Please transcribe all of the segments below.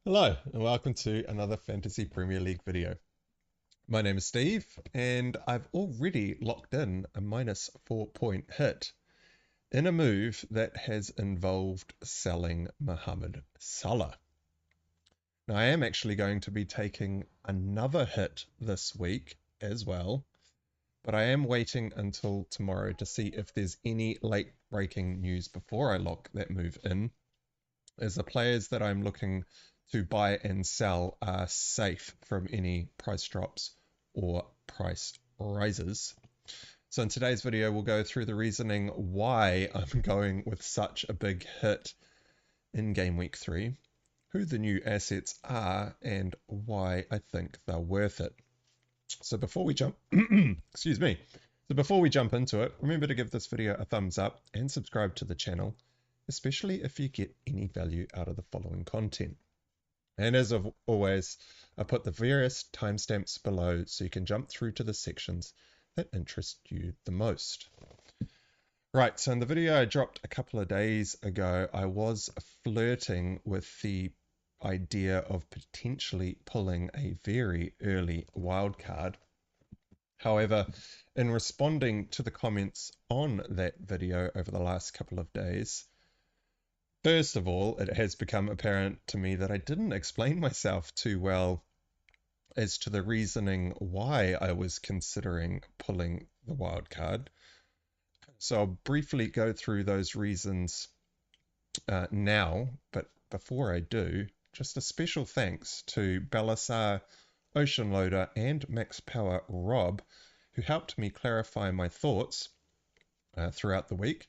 Hello and welcome to another Fantasy Premier League video. My name is Steve and I've already locked in a -4 point hit in a move that has involved selling Mohamed Salah. Now I am actually going to be taking another hit this week as well, but I am waiting until tomorrow to see if there's any late breaking news before I lock that move in, as the players that I'm looking to buy and sell are safe from any price drops or price rises. So in today's video, we'll go through the reasoning why I'm going with such a big hit in Game Week 3, who the new assets are, and why I think they're worth it. So before we jump, excuse me. So before we jump into it, remember to give this video a thumbs up and subscribe to the channel, especially if you get any value out of the following content. And as always, I put the various timestamps below so you can jump through to the sections that interest you the most. Right, so in the video I dropped a couple of days ago, I was flirting with the idea of potentially pulling a very early wildcard. However, in responding to the comments on that video over the last couple of days, first of all, it has become apparent to me that I didn't explain myself too well as to the reasoning why I was considering pulling the wild card. So I'll briefly go through those reasons now, but before I do, just a special thanks to Balasar, Ocean Loader, and Max Power Rob, who helped me clarify my thoughts throughout the week,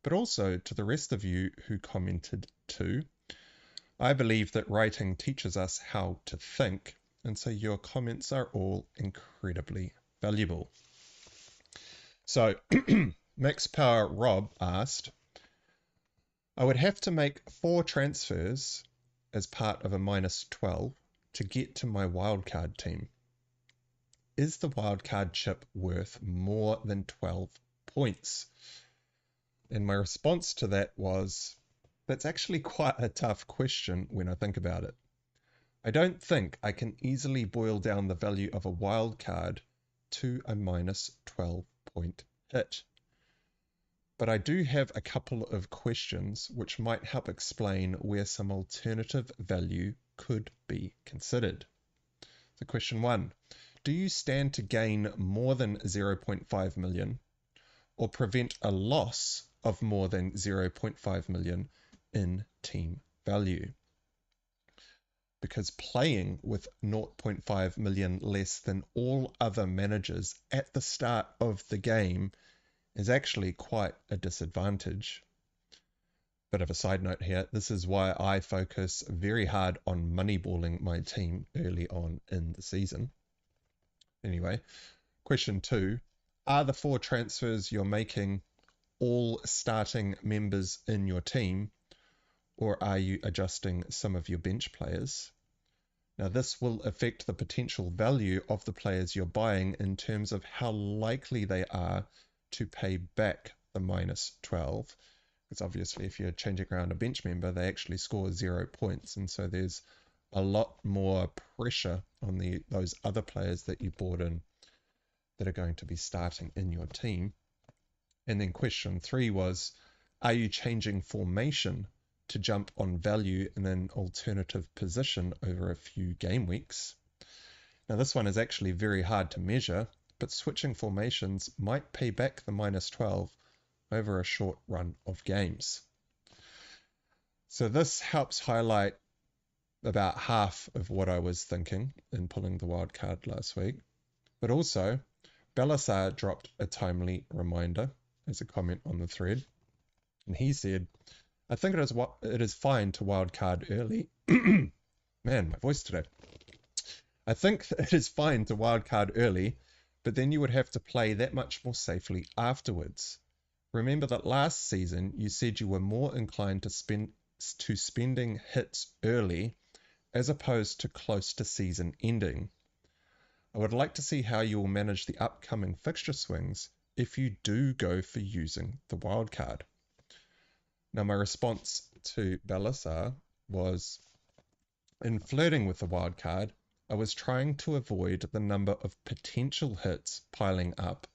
but also to the rest of you who commented too. I believe that writing teaches us how to think, and so your comments are all incredibly valuable. So, Max Power Rob asked, I would have to make 4 transfers as part of a -12 to get to my wildcard team. Is the wildcard chip worth more than 12 points? And my response to that was, that's actually quite a tough question when I think about it. I don't think I can easily boil down the value of a wild card to a -12 point hit. But I do have a couple of questions which might help explain where some alternative value could be considered. So question 1, do you stand to gain more than 0.5 million or prevent a loss of more than 0.5 million in team value? Because playing with 0.5 million less than all other managers at the start of the game is actually quite a disadvantage. Bit of a side note here, this is why I focus very hard on moneyballing my team early on in the season. Anyway, question 2, are the 4 transfers you're making all starting members in your team, or are you adjusting some of your bench players? Now, this will affect the potential value of the players you're buying in terms of how likely they are to pay back the -12. Because obviously, if you're changing around a bench member, they actually score 0 points. And so there's a lot more pressure on those other players that you bought in that are going to be starting in your team. And then question 3 was, are you changing formation to jump on value in an alternative position over a few game weeks? Now this one is actually very hard to measure, but switching formations might pay back the -12 over a short run of games. So this helps highlight about half of what I was thinking in pulling the wild card last week. But also, Balasar dropped a timely reminder as a comment on the thread, and he said, I think it is fine to wildcard early. Man, my voice today. I think it is fine to wildcard early, but then you would have to play that much more safely afterwards. Remember that last season you said you were more inclined to spending hits early as opposed to close to season ending. I would like to see how you will manage the upcoming fixture swings if you do go for using the wildcard. Now, my response to Balasar was, In flirting with the wildcard, I was trying to avoid the number of potential hits piling up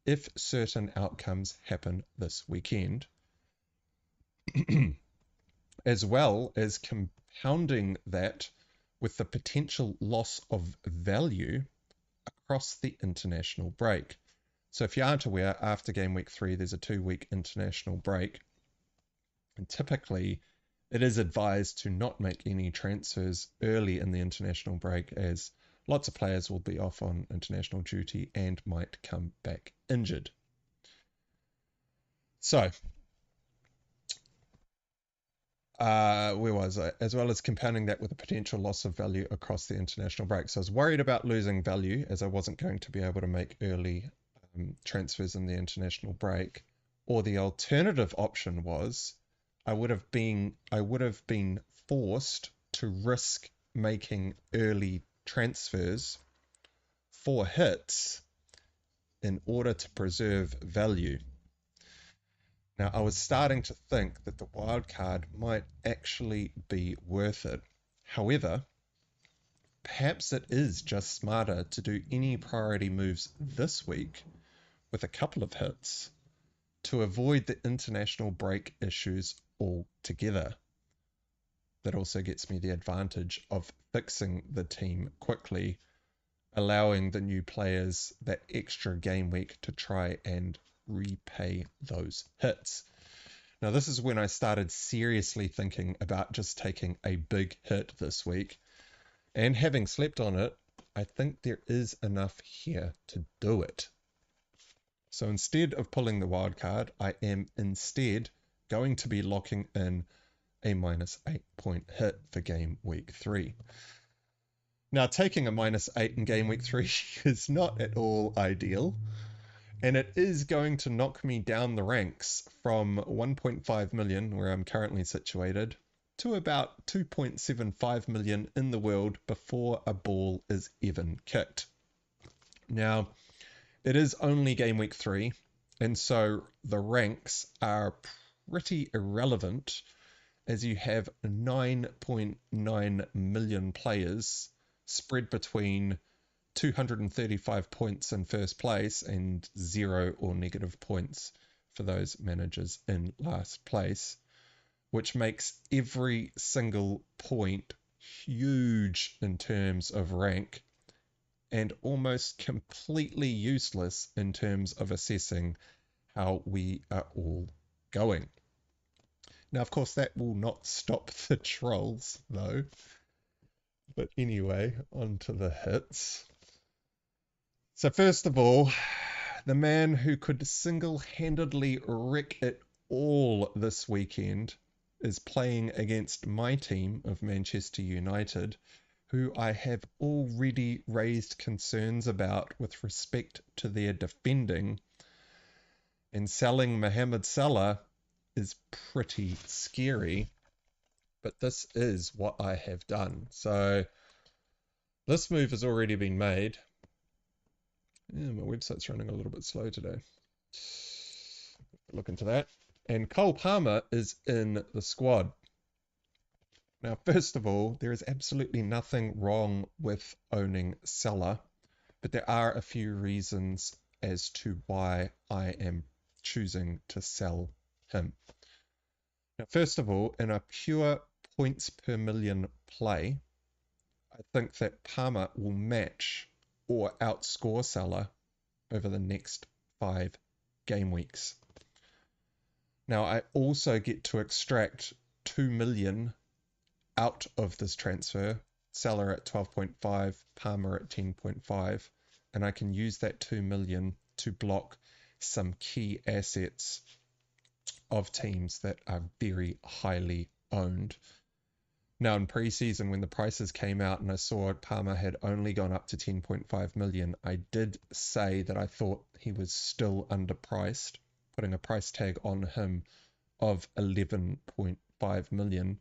if certain outcomes happen this weekend, as well as compounding that with the potential loss of value across the international break. So if you aren't aware, after game week 3, there's a 2-week international break. And typically, it is advised to not make any transfers early in the international break, as lots of players will be off on international duty and might come back injured. So, where was I? As well as compounding that with a potential loss of value across the international break. So I was worried about losing value, as I wasn't going to be able to make early transfers in the international break. Or the alternative option was I would have been forced to risk making early transfers for hits in order to preserve value. Now, I was starting to think that the wildcard might actually be worth it. However, perhaps it is just smarter to do any priority moves this week with a couple of hits to avoid the international break issues altogether. That also gets me the advantage of fixing the team quickly, allowing the new players that extra game week to try and repay those hits. Now, this is when I started seriously thinking about just taking a big hit this week, and having slept on it, I think there is enough here to do it. So instead of pulling the wild card, I am instead going to be locking in a -8-point hit for game week 3. Now, taking a -8 in game week 3 is not at all ideal, and it is going to knock me down the ranks from 1.5 million, where I'm currently situated, to about 2.75 million in the world before a ball is even kicked. Now, it is only game week 3, and so the ranks are pretty irrelevant, as you have 9.9 million players spread between 235 points in first place and 0 or negative points for those managers in last place, which makes every single point huge in terms of rank and almost completely useless in terms of assessing how we are all going. Now, of course, that will not stop the trolls, though. But anyway, on to the hits. So first of all, the man who could single-handedly wreck it all this weekend is playing against my team of Manchester United, who I have already raised concerns about with respect to their defending, and selling Mohamed Salah is pretty scary, but this is what I have done. So this move has already been made. Yeah, my website's running a little bit slow today. Look into that. And Cole Palmer is in the squad. Now, first of all, there is absolutely nothing wrong with owning Salah, but there are a few reasons as to why I am choosing to sell him. Now, first of all, in a pure points per million play, I think that Palmer will match or outscore Salah over the next 5 game weeks. Now, I also get to extract 2 million out of this transfer, Salah at 12.5, Palmer at 10.5, and I can use that 2 million to block some key assets of teams that are very highly owned. Now, in pre-season, when the prices came out and I saw Palmer had only gone up to 10.5 million, I did say that I thought he was still underpriced, putting a price tag on him of 11.5 million.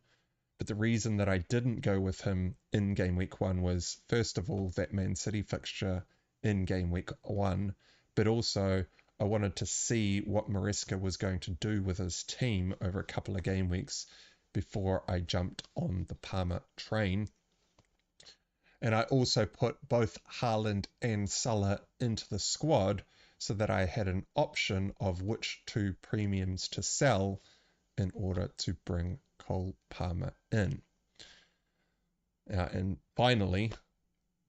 But the reason that I didn't go with him in game week 1 was, first of all, that Man City fixture in game week 1, but also I wanted to see what Maresca was going to do with his team over a couple of game weeks before I jumped on the Palmer train. And I also put both Haaland and Salah into the squad so that I had an option of which two premiums to sell in order to bring Cole Palmer in. And finally,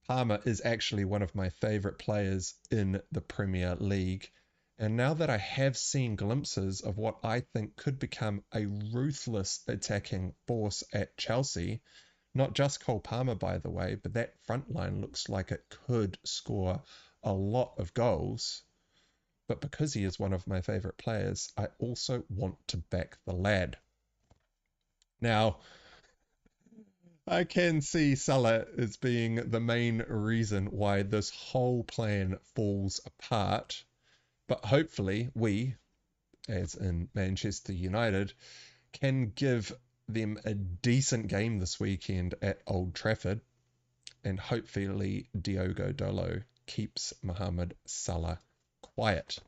Palmer is actually one of my favourite players in the Premier League. And now that I have seen glimpses of what I think could become a ruthless attacking force at Chelsea, not just Cole Palmer, by the way, but that front line looks like it could score a lot of goals. But because he is one of my favourite players, I also want to back the lad. Now, I can see Salah as being the main reason why this whole plan falls apart. But hopefully we, as in Manchester United, can give them a decent game this weekend at Old Trafford. And hopefully Diogo Dolo keeps Mohamed Salah quiet.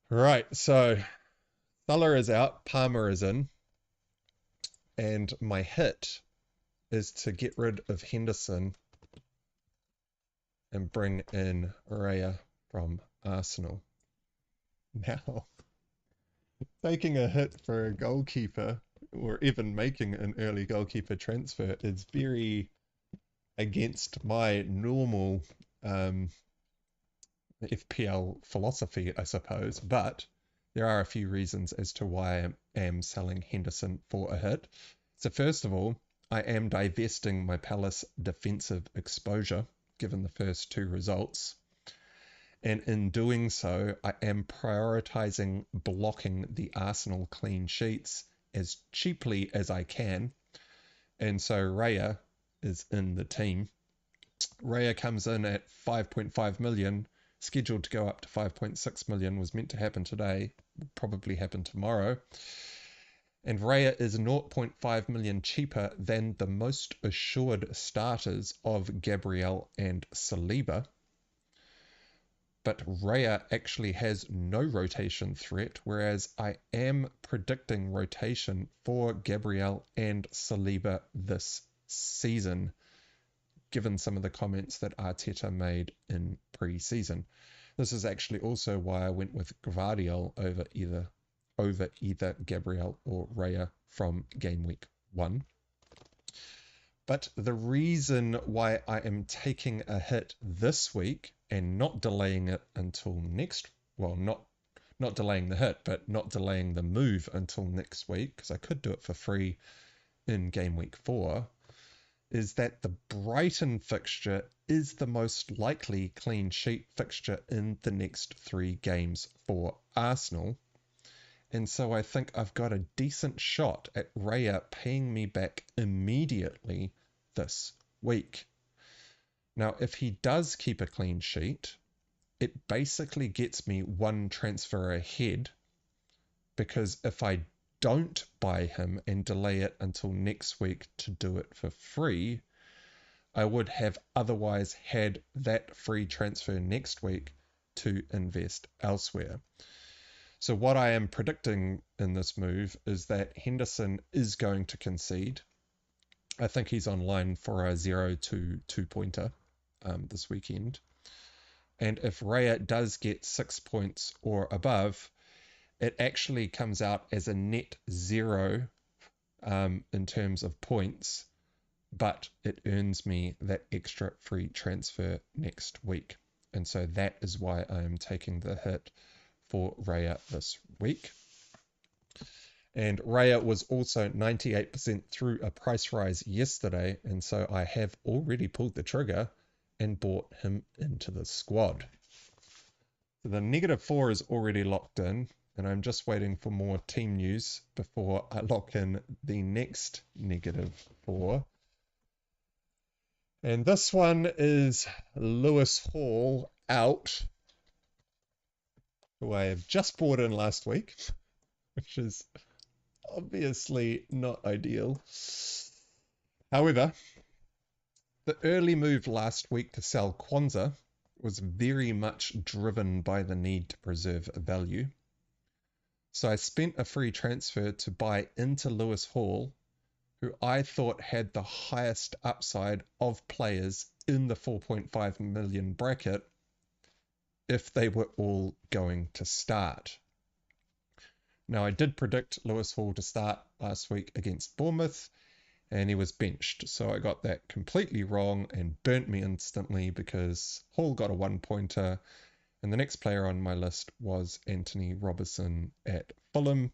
Right, so Salah is out, Palmer is in. And my hit is to get rid of Henderson and bring in Raya from Arsenal. Now, taking a hit for a goalkeeper or even making an early goalkeeper transfer is very against my normal FPL philosophy, I suppose, but there are a few reasons as to why I am selling Henderson for a hit. So first of all, I am divesting my Palace defensive exposure, given the first two results. And in doing so, I am prioritizing blocking the Arsenal clean sheets as cheaply as I can. And so Raya is in the team. Raya comes in at 5.5 million, scheduled to go up to 5.6 million, was meant to happen today, will probably happen tomorrow. And Raya is 0.5 million cheaper than the most assured starters of Gabriel and Saliba. But Raya actually has no rotation threat, whereas I am predicting rotation for Gabriel and Saliba this season, given some of the comments that Arteta made in pre-season. This is actually also why I went with Gvardiol over either Gabriel or Raya from Gameweek 1. But the reason why I am taking a hit this week and not delaying it until next, well, not delaying the hit, but not delaying the move until next week, because I could do it for free in Gameweek 4, is that the Brighton fixture is the most likely clean sheet fixture in the next 3 games for Arsenal. And so I think I've got a decent shot at Raya paying me back immediately this week. Now, if he does keep a clean sheet, it basically gets me 1 transfer ahead, because if I don't buy him and delay it until next week to do it for free, I would have otherwise had that free transfer next week to invest elsewhere. So what I am predicting in this move is that Henderson is going to concede. I think he's online for a 0-2 pointer this weekend. And if Raya does get 6 points or above, it actually comes out as a net 0 in terms of points, but it earns me that extra free transfer next week. And so that is why I am taking the hit for Raya this week. And Raya was also 98% through a price rise yesterday, and so I have already pulled the trigger and bought him into the squad. So the -4 is already locked in, and I'm just waiting for more team news before I lock in the next -4. And this one is Lewis Hall out, who I have just bought in last week, which is obviously not ideal. However, the early move last week to sell Kwanzaa was very much driven by the need to preserve value. So I spent a free transfer to buy into Lewis Hall who I thought had the highest upside of players in the 4.5 million bracket if they were all going to start. Now, I did predict Lewis Hall to start last week against Bournemouth, and he was benched. So I got that completely wrong and burnt me instantly because Hall got a 1-pointer, and the next player on my list was Anthony Robertson at Fulham,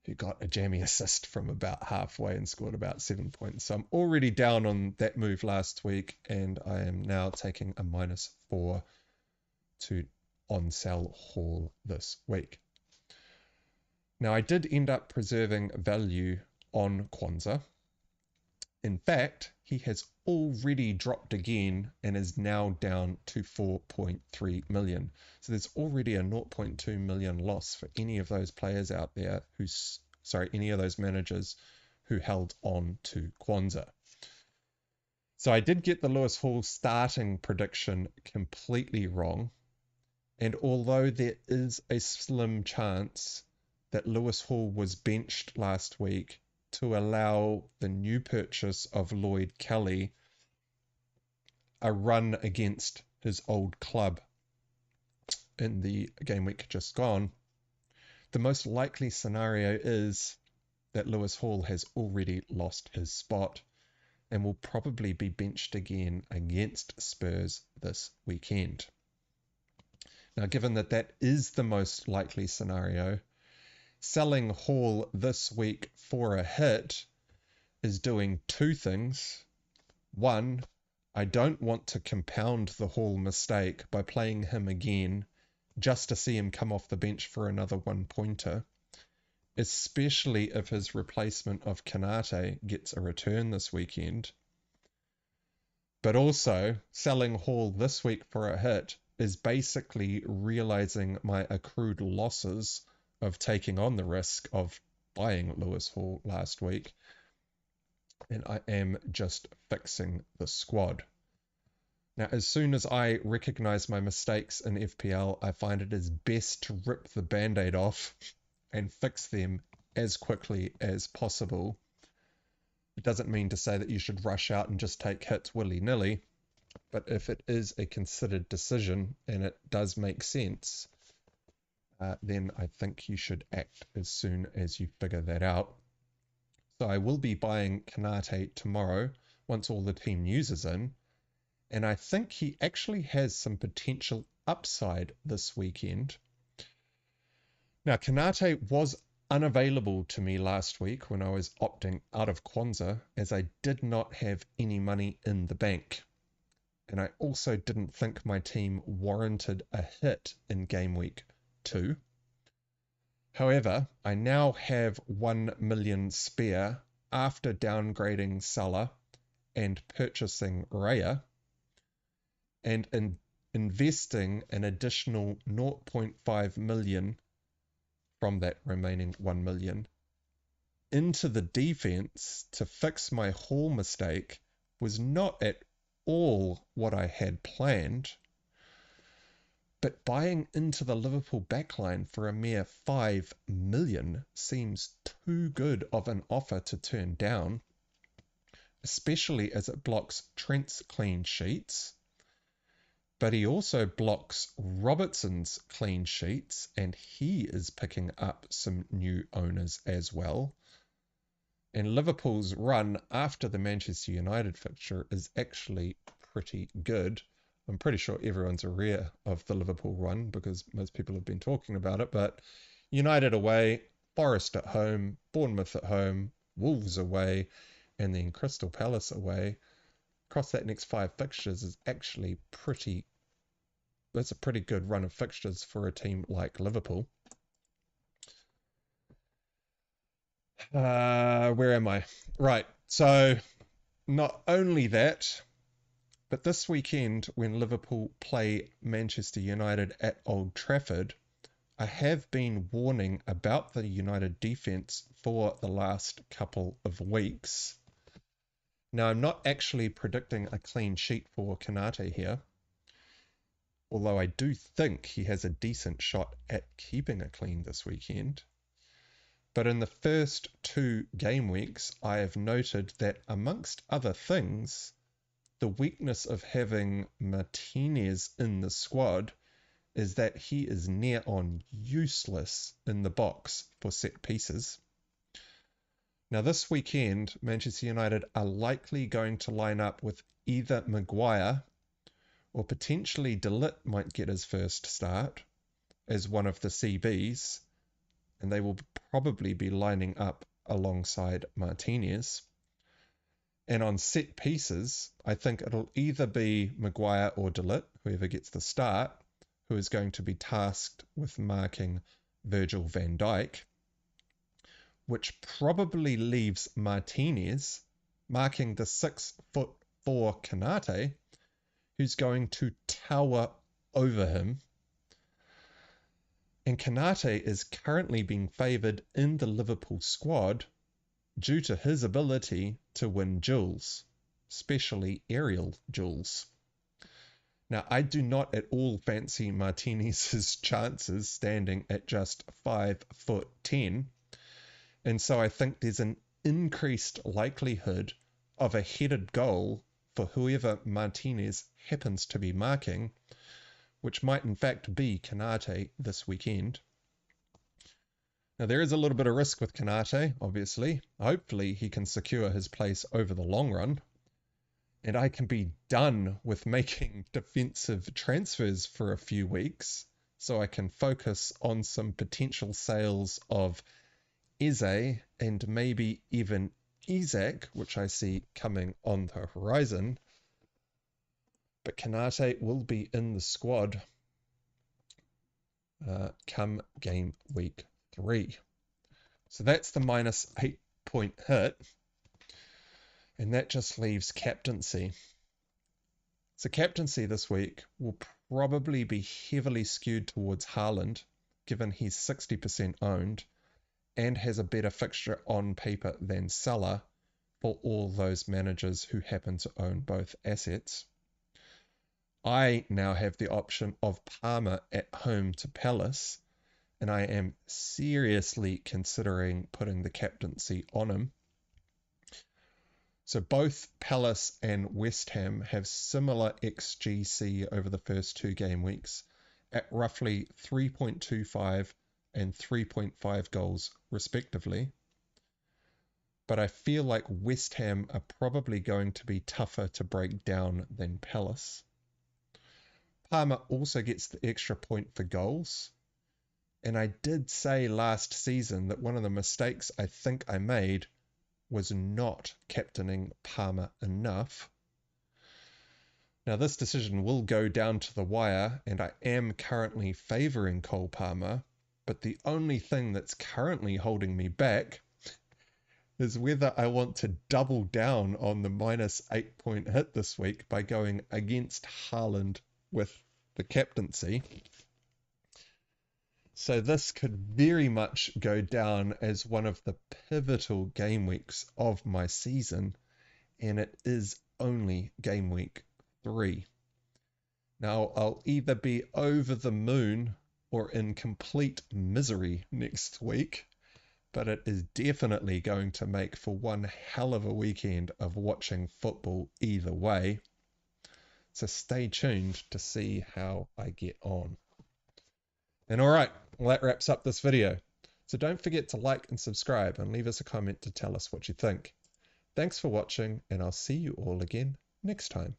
who got a jammy assist from about halfway and scored about 7 points. So I'm already down on that move last week, and I am now taking a -4 to on-sell Hall this week. Now, I did end up preserving value on Kwanzaa. In fact, he has already dropped again and is now down to 4.3 million. So there's already a 0.2 million loss for any of those players out there any of those managers who held on to Kwanzaa. So I did get the Lewis Hall starting prediction completely wrong. And although there is a slim chance that Lewis Hall was benched last week to allow the new purchase of Lloyd Kelly a run against his old club in the game week just gone, the most likely scenario is that Lewis Hall has already lost his spot and will probably be benched again against Spurs this weekend. Now, given that that is the most likely scenario, selling Hall this week for a hit is doing two things. One, I don't want to compound the Hall mistake by playing him again just to see him come off the bench for another 1-pointer, especially if his replacement of Konate gets a return this weekend. But also, selling Hall this week for a hit is basically realizing my accrued losses of taking on the risk of buying Lewis Hall last week, and I am just fixing the squad. Now, as soon as I recognize my mistakes in FPL, I find it is best to rip the band-aid off and fix them as quickly as possible. It doesn't mean to say that you should rush out and just take hits willy-nilly, but if it is a considered decision and it does make sense, then I think you should act as soon as you figure that out. So I will be buying Konate tomorrow once all the team news is in, and I think he actually has some potential upside this weekend. Now, Konate was unavailable to me last week when I was opting out of Kwanzaa, as I did not have any money in the bank. And I also didn't think my team warranted a hit in Gameweek 2. However, I now have 1 million spare after downgrading Salah and purchasing Raya, and investing an additional 0.5 million from that remaining 1 million into the defense to fix my Hall mistake was not at all what I had planned. But buying into the Liverpool backline for a mere 5 million seems too good of an offer to turn down, especially as it blocks Trent's clean sheets. But he also blocks Robertson's clean sheets, and he is picking up some new owners as well. And Liverpool's run after the Manchester United fixture is actually pretty good. I'm pretty sure everyone's aware of the Liverpool run because most people have been talking about it, but United away, Forest at home, Bournemouth at home, Wolves away, and then Crystal Palace away. Across that next 5 fixtures is actually that's a pretty good run of fixtures for a team like Liverpool. Where am I? Right, so not only that, but this weekend when Liverpool play Manchester United at Old Trafford, I have been warning about the United defence for the last couple of weeks. Now, I'm not actually predicting a clean sheet for Konate here, although I do think he has a decent shot at keeping a clean this weekend. But in the first 2 game weeks, I have noted that amongst other things, the weakness of having Martinez in the squad is that he is near on useless in the box for set pieces. Now this weekend, Manchester United are likely going to line up with either Maguire or potentially De Ligt might get his first start as one of the CBs, and they will probably be lining up alongside Martinez. And on set pieces, I think it'll either be Maguire or De Ligt, whoever gets the start, who is going to be tasked with marking Virgil van Dijk, which probably leaves Martinez marking the 6'4" Konate, who's going to tower over him. And Konate is currently being favoured in the Liverpool squad due to his ability to win duels, especially aerial duels. Now, I do not at all fancy Martinez's chances standing at just 5'10", and so I think there's an increased likelihood of a headed goal for whoever Martinez happens to be marking, which might in fact be Konate this weekend. Now there is a little bit of risk with Konate, obviously. Hopefully he can secure his place over the long run, and I can be done with making defensive transfers for a few weeks, so I can focus on some potential sales of Eze and maybe even Isak, which I see coming on the horizon. But Konate will be in the squad come game week 3. So that's the minus 8-point hit. And that just leaves captaincy. So captaincy this week will probably be heavily skewed towards Haaland, given he's 60% owned and has a better fixture on paper than Salah for all those managers who happen to own both assets. I now have the option of Palmer at home to Palace, and I am seriously considering putting the captaincy on him. So both Palace and West Ham have similar XGC over the first 2 game weeks at roughly 3.25 and 3.5 goals respectively. But I feel like West Ham are probably going to be tougher to break down than Palace. Palmer also gets the extra point for goals. And I did say last season that one of the mistakes I think I made was not captaining Palmer enough. Now this decision will go down to the wire, and I am currently favouring Cole Palmer, but the only thing that's currently holding me back is whether I want to double down on the minus 8-point hit this week by going against Haaland with the captaincy. So this could very much go down as one of the pivotal game weeks of my season, and it is only game week 3. Now I'll either be over the moon or in complete misery next week, but it is definitely going to make for one hell of a weekend of watching football either way. So stay tuned to see how I get on. And alright, well that wraps up this video. So don't forget to like and subscribe and leave us a comment to tell us what you think. Thanks for watching, and I'll see you all again next time.